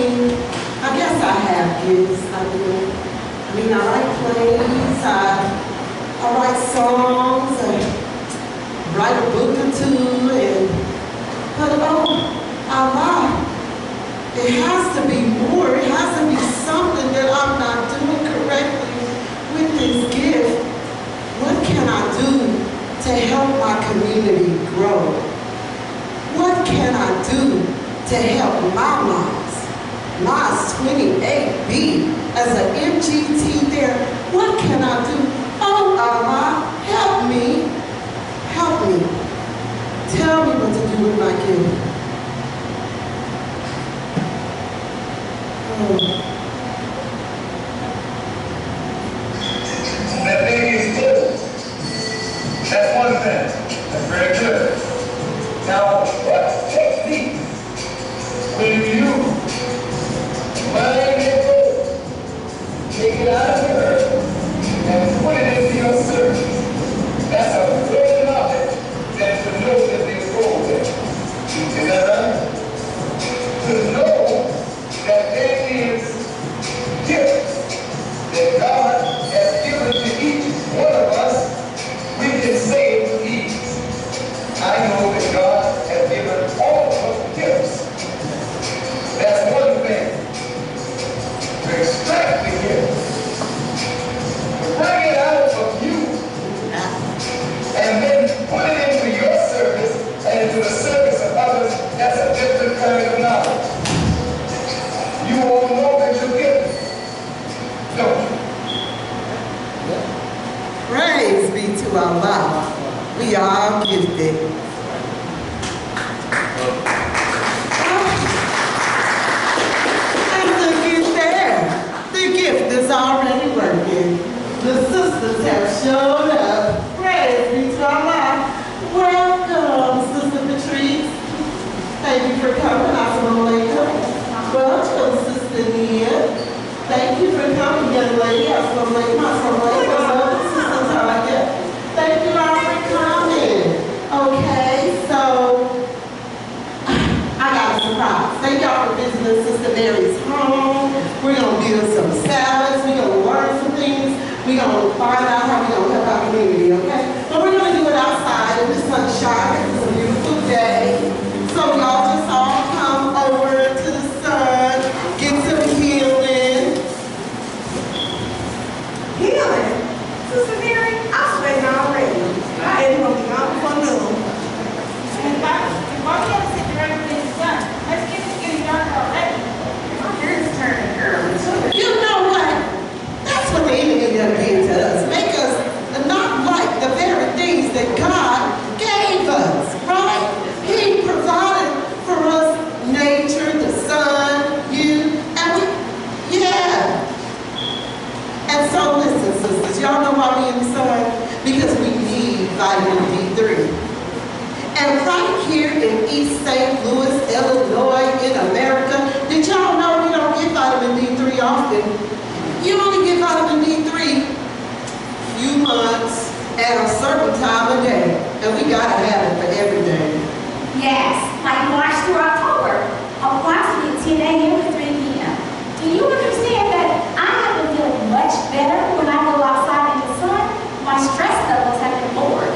mean, I guess I have gifts. I do. I mean, I write plays, I write songs, I write a book or two, but Allah, it has to be more. It has to be something that I'm not doing correctly with this gift. What can I do to help my community grow? What can I do to help my moms? Mine's 28B as an MGT there. What can I do? Oh, Allah, help me. Help me. Tell me what to do with my gift. That baby is good. That's one thing. That's very good. Now, what technique will you find it good? Take it out of her and put it into your service. That's a good knowledge that to know that there's gold there. Is that right? To know that there is gifts that God has given to each one of us, we can say with ease, I know that God has given all of us gifts. That's one thing. To extract the gift, to bring it out of you, and then put it into your service and into the service of others. That's a different kind of knowledge. You won't know that you're gifted. Don't you? Praise be to Allah. We are gifted. And look at there. The gift is already working. The sisters have showed up. Praise be to Allah. Welcome, Sister Patrice. Thank you for coming. Assalamu alaikum. Welcome, Sister Nia. Thank you for coming, young lady. Assalamu alaikum. Assalamu alaikum. Sister Tanya. Thank you all for coming. Okay, so I got a surprise. Thank y'all for visiting Sister Mary's home. We're going to build some salads. We're going to learn some things. We're going to find out how we're going to help our community, okay? But we're going to do it outside in the sunshine. It's a beautiful day. So y'all just all come over to the sun, get some healing. Healing? Sister Jerri, I'm sweating already. My head will be on for noon. And why we have to sit there and get it done? Let's get it getting done already. My hair is turning early too. You know what? That's what the enemy done did to us. Make us not like the very things that God gave us, right? He provided for us nature, the sun, you, and yeah. And so listen, sisters, y'all know why we in the sun? Because we need vitamin D3. And right here in East St. Louis, Illinois, in America, did y'all know we don't get vitamin D3 often? You only get vitamin D3 a few months at a certain time of day. And we gotta have it for every day. Yes, like March through October, approximately 10 a.m. to 3 p.m. Do you understand that I have been feeling much better when I go outside in the sun? My stress levels have been lowered.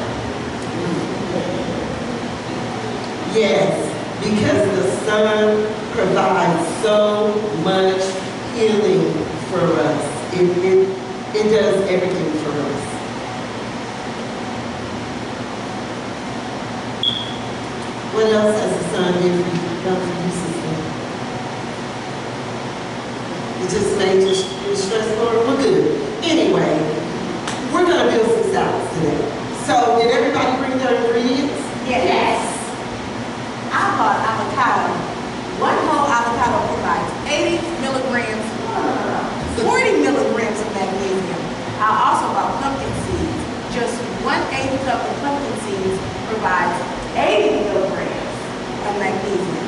Yes, because the sun provides so much healing for us. It does everything for us. What else has the sun done for you, sister? It just made your stress lower? Well, good. Anyway, we're going to build some salads today. So, did everybody bring their ingredients? Yes. I bought avocado. One whole avocado provides 80 milligrams, 40 milligrams of magnesium. I also bought pumpkin seeds. Just 1/8 cup of pumpkin seeds provides 80 milligrams of magnesium.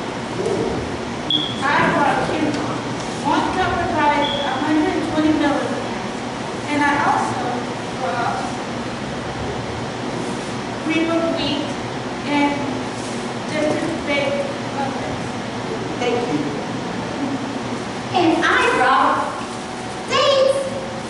I brought quinoa. 1 cup provides 120 milligrams. And I also brought cream of wheat and just baked muffins. Thank you.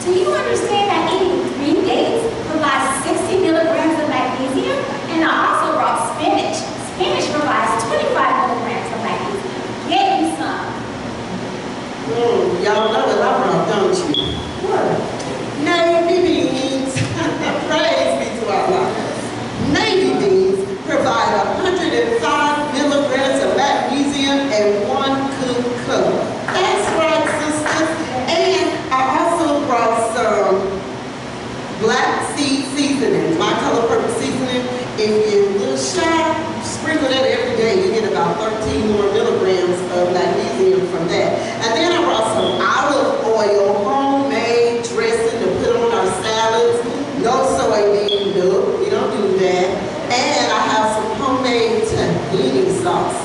Do you understand that eating 3 dates provides 60 milligrams of magnesium? And I also brought spinach. Spinach provides 25 milligrams of magnesium. Get you some. Y'all know what I brought, don't you? What? Navy beans. Praise be to our Lord. Navy beans provide 105 milligrams of magnesium and 1 cooked color. That's right, sisters. And I also brought some black seed seasoning, my color purple seasoning. If you're a little shy, sprinkle that every day. You get about 13 more milligrams of magnesium from that. And then I brought some olive oil, homemade dressing to put on our salads. No soybean milk, we don't do that. And I have some homemade tahini sauce.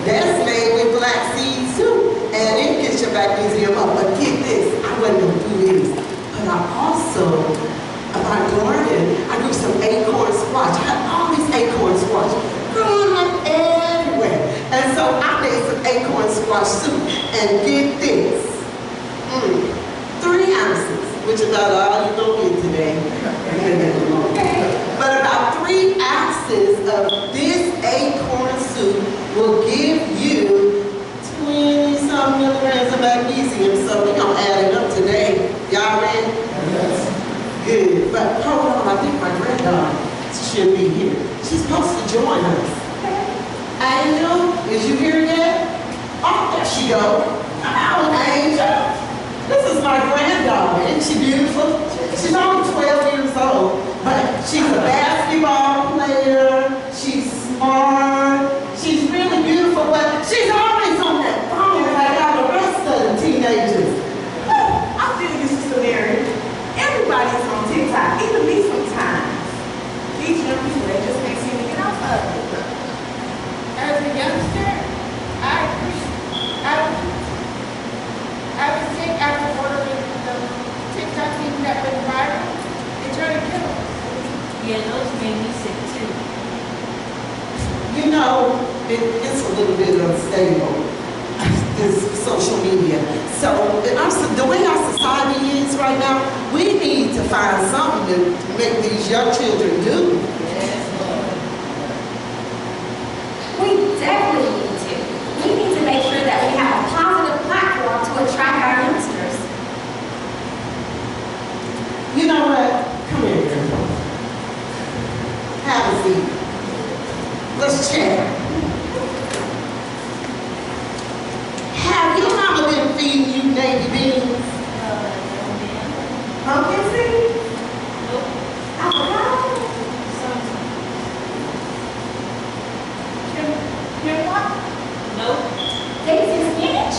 That's made with black seeds too. And it gets your magnesium up. But get this, I wasn't going to do this. But I also, my garden, I grew some acorn squash. I had all these acorn squash growing up everywhere. And so I made some acorn squash soup. And get this, 3 ounces, which is about all you're going to get today. But about 3 ounces of this acorn soup will give you 20-some milligrams of magnesium. So we're going to add it up today. Y'all ready? Yes. Good. But hold on, I think my granddaughter should be here. She's supposed to join us. Angel, is you here yet? Oh, there she goes. Come on, Angel. This is my granddaughter. Isn't she beautiful? She's only 12 years old, but she's a basketball player. She's smart. She's really beautiful, but she's always on that phone like all the rest of the teenagers. I feel you, Sister Mary. Everybody's on TikTok, even me sometimes. These young people, they just can't seem to get off of it. As a youngster, I was sick after ordering the TikTok thing that went viral. It tried to kill us. Yeah, those made me sick too. You know, it's a little bit unstable, this social media. So the way our society is right now, we need to find something to make these young children do. Yes, Lord. We definitely need to. We need to make sure that we have a positive platform to attract our youngsters. You know what? Come here, girl. Have a seat. Let's chat. Have your mama been feeding you navy beans? Pumpkin seeds? Nope. Avocado? Kim what? Nope. Dates and spinach?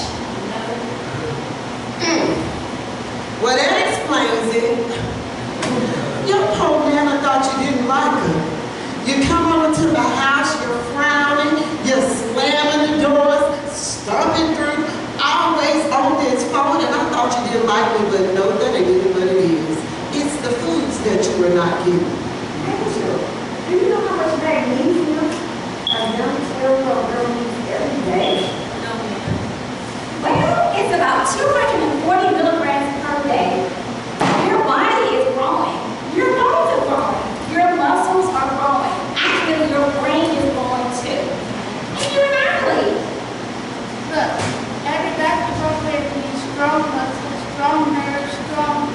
Well, that explains it. Your poor nana thought you didn't like her. You come over to the house, you're frowning, you're slamming the doors, stomping through, always on this phone, and I thought you didn't like me, but no, that ain't even what it is. It's the foods that you were not getting. Angel, do you know how much magnesium a young 12-year-old girl needs every day? No, ma'am. Well, it's about 240 milligrams per day. Your body is growing. Your bones are growing. Your muscles are growing. Actually, your brain is growing too. And you're an athlete. Look, every basketball player needs strong muscles, strong nerves, strong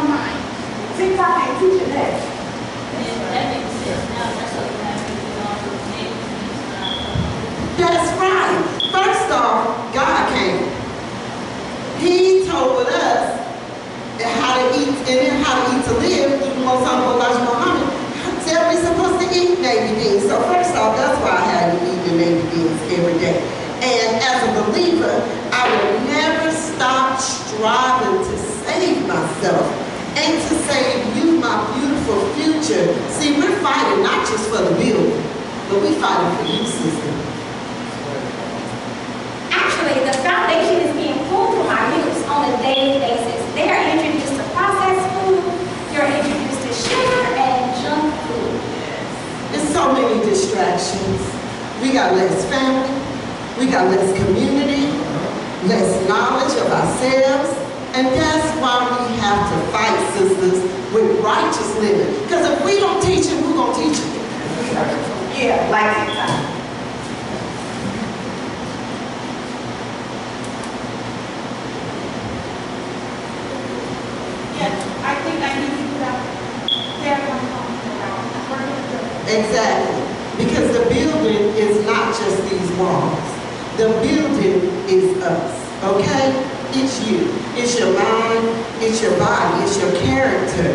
minds. TikTok ain't teaching that. And that makes sense now. That's what happened with all those names and stuff. That's right. First off, God came. He told us how to eat and then how to eat to live through the Most Honorable Elijah Muhammad. Said we're supposed to eat navy beans. So first off, that's why I had you eating navy beans every day. And as a believer, I will never stop striving to save myself and to save you, my beautiful future. See, we're fighting not just for the building, but we're fighting for you, sister. Actually, the foundation is being pulled from our youth on a daily basis. They are introduced to processed food, you're introduced to sugar and junk food. There's so many distractions. We got less family, we got less community, less knowledge. knowledge of ourselves, and that's why we have to fight, sisters, with righteous living. Because if we don't teach it, who's going to teach it? Yeah, like TikTok. I think I need to do that. Exactly. Because the building is not just these walls. The building is us, okay? It's you. It's your mind, it's your body, it's your character,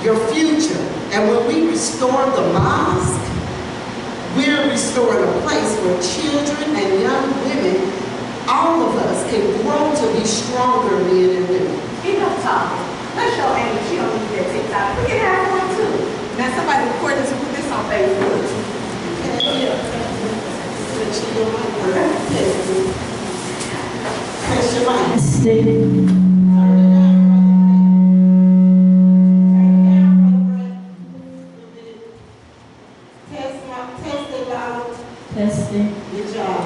your future. And when we restore the mosque, we're restoring a place where children and young women, all of us, can grow to be stronger men and women. Enough talking. Let's show Amy she don't need that TikTok. We can have one too. Now somebody record this and put this on Facebook. Press your mind. Test it out. Testing. Good job.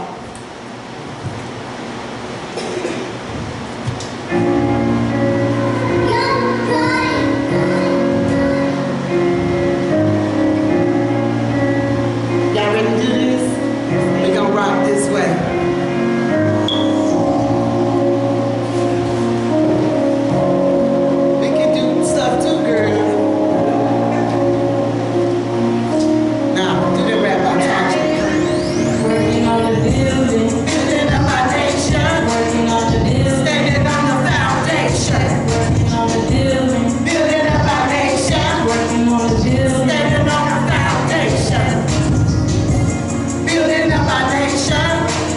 Y'all ready to do this? We're gonna rock this way. We can do stuff too, girl. Now, do the rap I taught you. Working on the building. Building up our nation. Working on the building. Standing on the foundation. Working on the building. Building up our nation. Working on the building. Standing on the foundation. Building up our nation.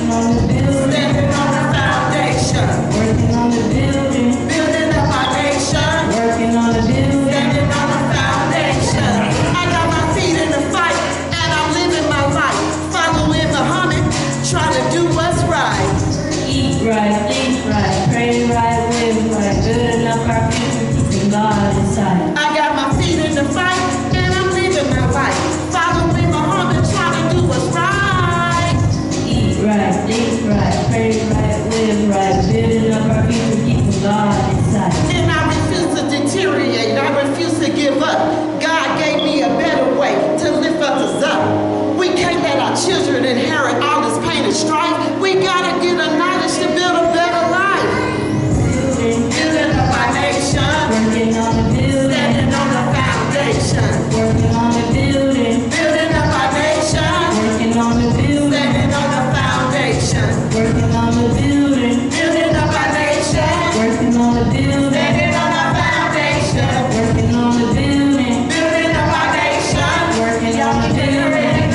Working on the building. Standing on the foundation. Working on the building. Building up our nation. Working on the building. Standing on the foundation. I got my feet in the fight, and I'm living my life. Following Muhammad, trying to do what's right. Eat right, think right, pray right, live right, building up our future, keeping God inside. I got my feet in the fight, and I'm living my life. Following Muhammad, trying to do what's right. Eat right, think right, pray right, live right, building up our future, keeping God inside. And I refuse to deteriorate. I refuse to give up. God gave me a better way to lift others up. We can't let our children inherit all this pain and strife. We gotta get a knowledge to build a better life. Building up our nation. Working on the building. Standing on the foundation. Working on the building. Building up our nation. Working on the building. Standing on the foundation. Working on the building. Building up our nation. Working on the building. Standing on the foundation. Working on the building. Building up our nation. Working on the building.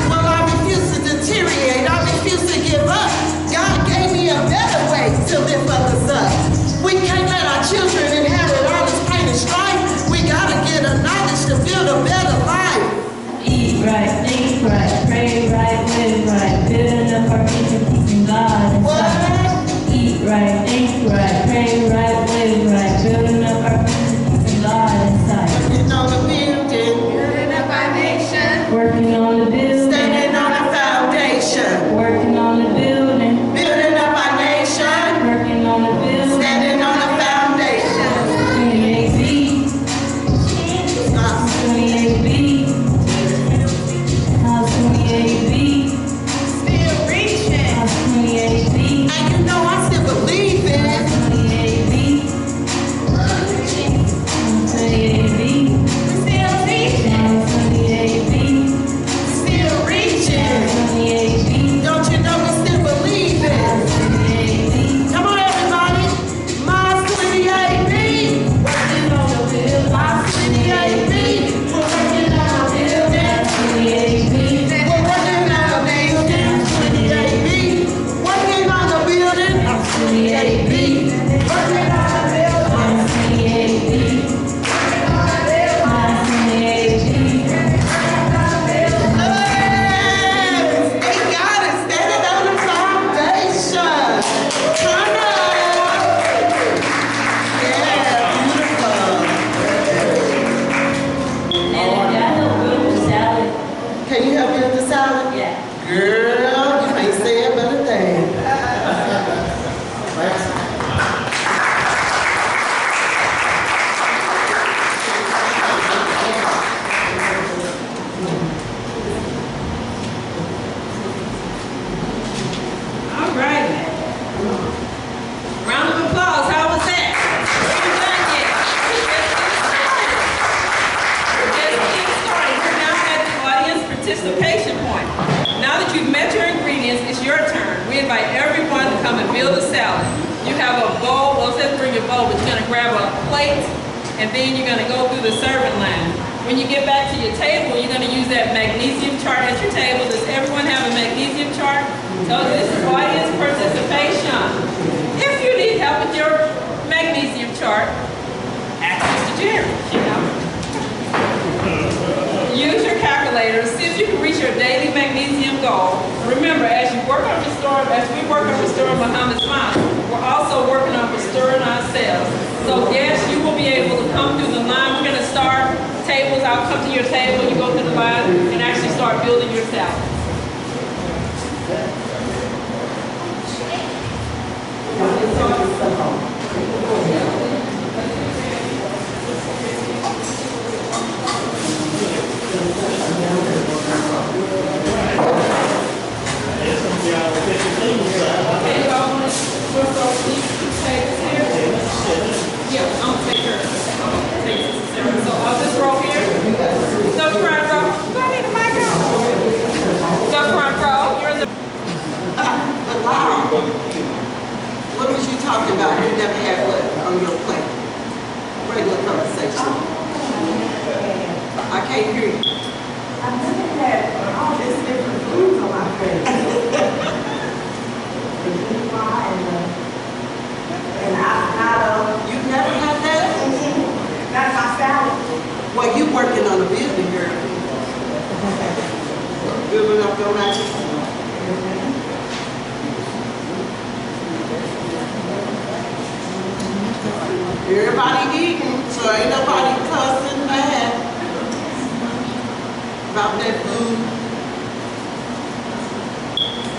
Well, I refuse to deteriorate. I refuse to give up. God gave me a better way to lift others up. We can't let our children inherit all this pain and strife. We gotta get a knowledge to build a better life. Eat right, think right, pray right, live right, building up our future, keeping God inside. What? Eat right, think right, pray right, live right, building up our future, keeping God inside. Working on the building. Building up our nation. Working on the building. Standing on the foundation. Working on the building. Building up our nation. Working on the building. Standing on the foundation. 28B. 28B. House 28B. Still reaching. House 28B. And you know I still believe in it. 28B. 28B. Still teaching. House 28B. Still reaching. 28B. Don't you know we still believe in it? 28B. Come on, everybody. Mine's 28B. Working on the building. Mine's 28B. We're working on the building. 28B. We're working on the building. 28B. Working on the building. 28B. Working on the building. 28B. 28B. Yes! They got it. Standing on the foundation. Come on. Yeah, beautiful. And I help build the salad. Can you help build the salad? Yeah. Girl, you ain't saying but a thing. build a salad. You have a bowl, well, it says bring your bowl, but you're gonna grab a plate, and then you're gonna go through the serving line. When you get back to your table, you're gonna use that magnesium chart at your table. Does everyone have a magnesium chart? So this is audience participation. If you need help with your magnesium chart, ask Sister Jerri, you know. Use your calculator, see if you can reach your daily magnesium goal. Remember, as we work on restoring Muhammad's mind, we're also working on restoring ourselves. So yes, you will be able to come through the line. We're gonna start tables. I'll come to your table, you go through the line and actually start building your salad. Okay, y'all want to switch those these two tables here? Yeah, I'm gonna take her. So this row here, the front row. Do I need the mic on? The front row, you're in the. Wow. What was you talking about? You never had what on your plate? Regular conversation. I can't hear you. I'm looking at all these different foods on my plate. And avocado. You never had that? That's my salad. Well, you working on a building, girl. Building up your magic. Everybody eating, so ain't nobody cussing bad about that food.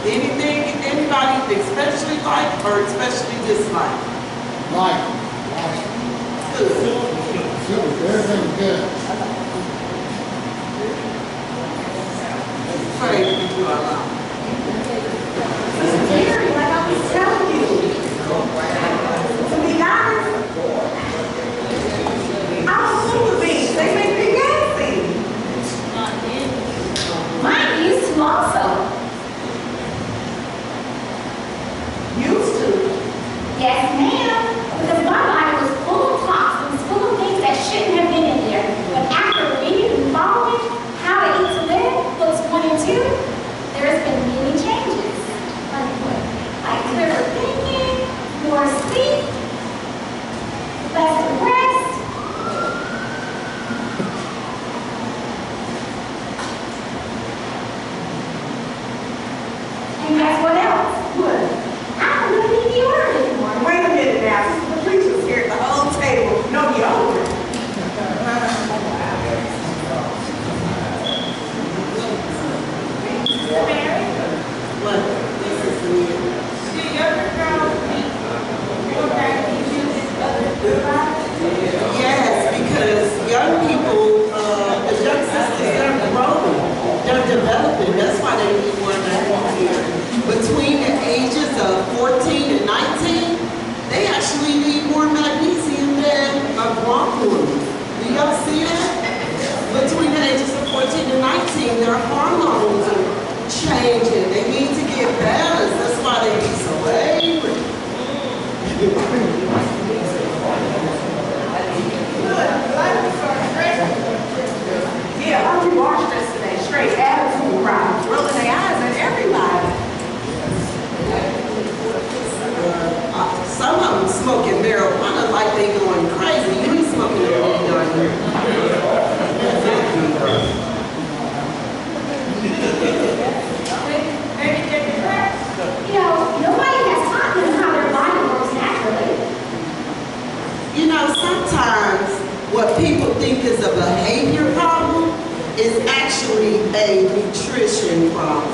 Anything, anybody especially like or especially dislike? Like. Good. Everything's good. Praise be to Allah. Sister Jerri, like I was telling you, to be honest, I'm super beans. They make me gassy. Mine used to also. Used to. Yes, ma'am. Because my body was full of toxins, full of things that shouldn't have been in there. But after reading and following How to Eat to Live, books 1 and 2, there has been many changes. Like clearer thinking, more sleep, less rest. And guess what else? What? I don't really need deodorant anymore. Wait a minute now. Sister Patricia's here at the whole table. No deodorant. What? This is weird. See, younger girls eat more magnesium than other guys. Yes, because young people, the young sisters, they're growing, they're developing. That's why they need more magnesium. Between the ages of 14 and 19, they actually need more magnesium than a grown woman. Do y'all see that? Between the ages of 14 and 19, their hormones are changing. They need to get balanced. That's why they be so angry. Yeah, I'm rewashed yesterday. Straight attitude right. Rolling their eyes at everybody. Some of them smoking marijuana like they going crazy. You ain't smoking no weed on here. You know, nobody has taught them how their body works naturally. You know, sometimes what people think is a behavior problem is actually a nutrition problem.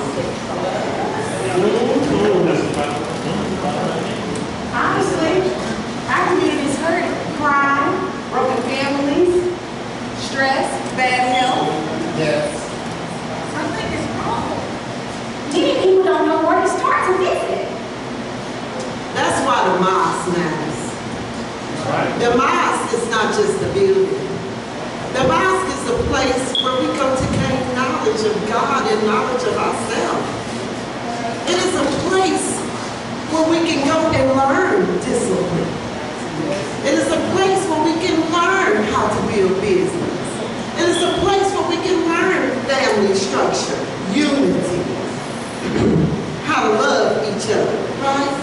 Honestly, our community's hurting. Crime, broken families, stress, bad health. Yes. Something is wrong. Many people don't know where to start to fix it. That's why the mosque matters. The mosque is not just a building. The mosque is a place where we come to gain knowledge of God and knowledge of ourselves. It is a place where we can go and learn discipline. It is a place where we can learn how to build business. It is a place where we can learn family structure, unity, how to love each other, right?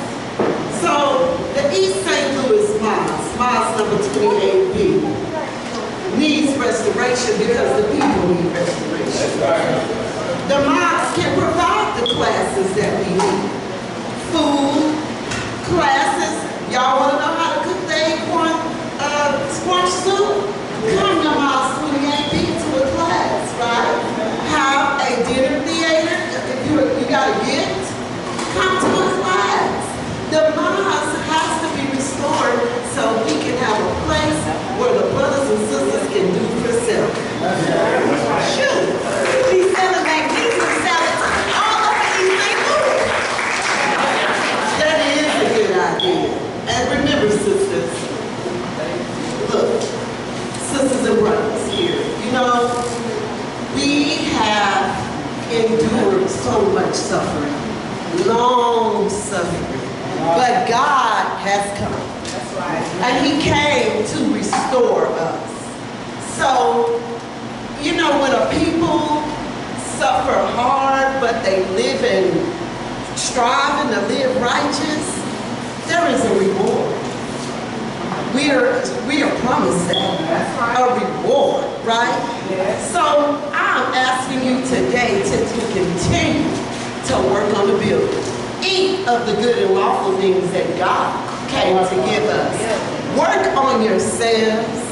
So the East St. Louis Mosque number 28B, needs restoration because the people need restoration. The mosque can provide the classes that we need. Food, classes. Y'all want to know how to cook the acorn squash soup? Come to Mosque 28B to a class, right? Have a dinner theater. If you got a gift, come to a class. The mosque has to be restored so we can have a place where the brothers and sisters can do for self. Shoot, we selling magnesium salads all over East St. Louis. That is a good idea. And remember, sisters, look, sisters and brothers here, you know, we have endured so much suffering, long suffering, but God has come. That's right. And He came to restore us. So, you know, when a people suffer hard, but they live in striving to live righteous, there is a reward. We are promised that. A reward, right? Yes. So I'm asking you today to continue to work on the building. Eat of the good and lawful things that God came to give us. Work on yourselves.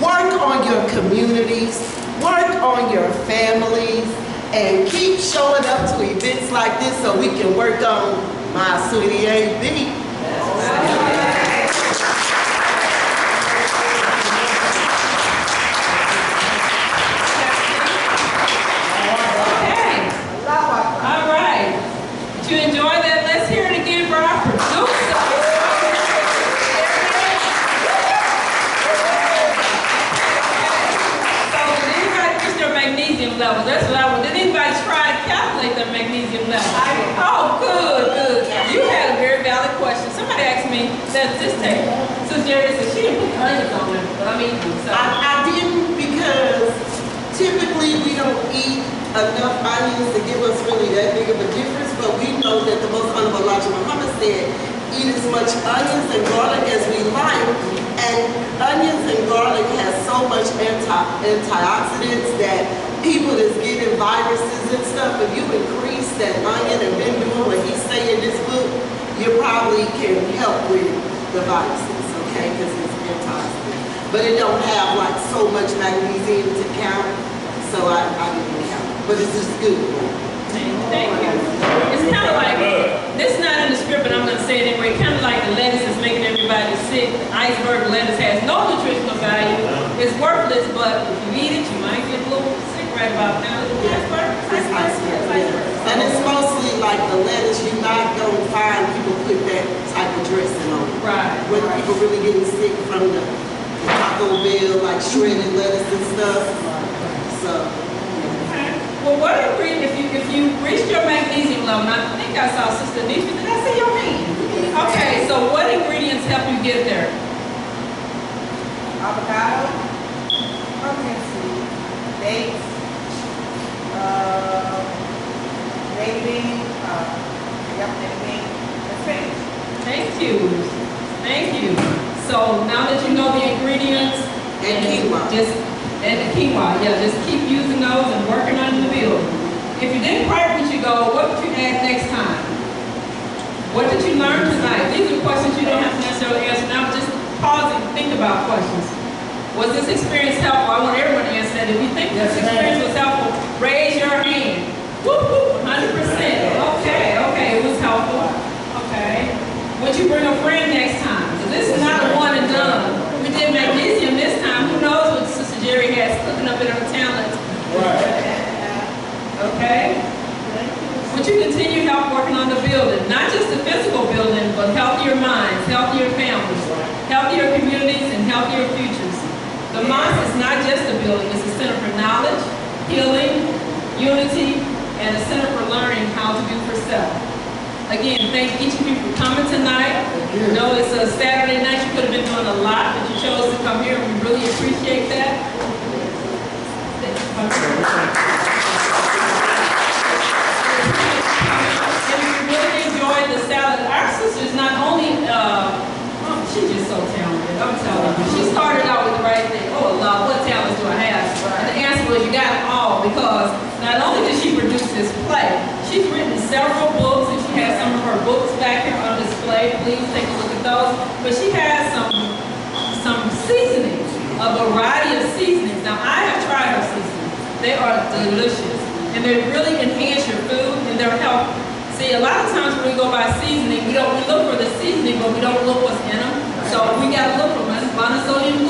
Work on your communities. Work on your families. And keep showing up to events like this so we can work on my sweetie AB. Did you enjoy that? Let's hear it again for our producer. So did anybody reach their magnesium level? That's what I want. Did anybody try to calculate their magnesium level? Oh, good. You had a very valid question. Somebody asked me, does this take? Sister Jerri said she didn't put onions on it, but I mean, so. I didn't because typically we don't eat enough onions to give us really that big of a difference, but we know that the Most Honorable Elijah Muhammad said, eat as much onions and garlic as we like, and onions and garlic has so much antioxidants that people that's getting viruses and stuff, if you increase that onion and been doing what he say in this book, you probably can help with the viruses, okay, because it's antioxidant. But it don't have like so much magnesium to count, so I didn't count. But it's just good. Thank you. It's kind of like, this is not in the script, but I'm going to say it anyway, kind of like the lettuce is making everybody sick. Iceberg lettuce has no nutritional value. It's worthless, but if you eat it, you might get a little sick right about now. It's iceberg. And it's mostly like the lettuce, you're not going to find people put that type of dressing on it. Right. When people really getting sick from the Taco Bell, like shredded lettuce and stuff. So. Well, what ingredient, if you reached your magnesium level, and I think I saw Sister Nisha, did I see your hand? Okay, so what ingredients help you get there? Avocado, pumpkin seed, dates, baked bean, that's finished. Thank you. So now that you know the ingredients, And quinoa. And the quinoa, just keep using those and working on the building. If you didn't quite reach your goal, what would you add next time? What did you learn tonight? These are questions you don't have to necessarily answer now, just pause and think about questions. Was this experience helpful? I want everyone to answer that. If you think this experience was helpful, raise your hand. Whoop, whoop, 100%. Okay, it was helpful. Okay. Would you bring a friend next time? So this is not a one and done. We did magnesium this time. Who knows what Sister Jerri has cooking up in her talent? Okay. Would you continue help working on the building? Not just the physical building, but healthier minds, healthier families, healthier communities, and healthier futures. The mosque is not just a building, it's a center for knowledge, healing, unity, and a center for learning how to do for self. Again, thank each of you for coming tonight. I know it's a Saturday night, you could have been doing a lot, but you chose to come here, and we really appreciate that. And we really enjoyed the salad. Our sisters not only, she's just so talented, I'm telling you. She started out with the right thing. Oh Lord, what talents do I have? And the answer was you got them all, because not only did she produce this play, she's written several books, and she has some of her books back here on display. Please take a look at those. But she has some seasonings, a variety of seasonings. Now, I have tried her seasonings. They are delicious, and they really enhance your food, and they're healthy. See, a lot of times when we go by seasoning, we look for the seasoning, but we don't look what's in them. So we got to look for monosodium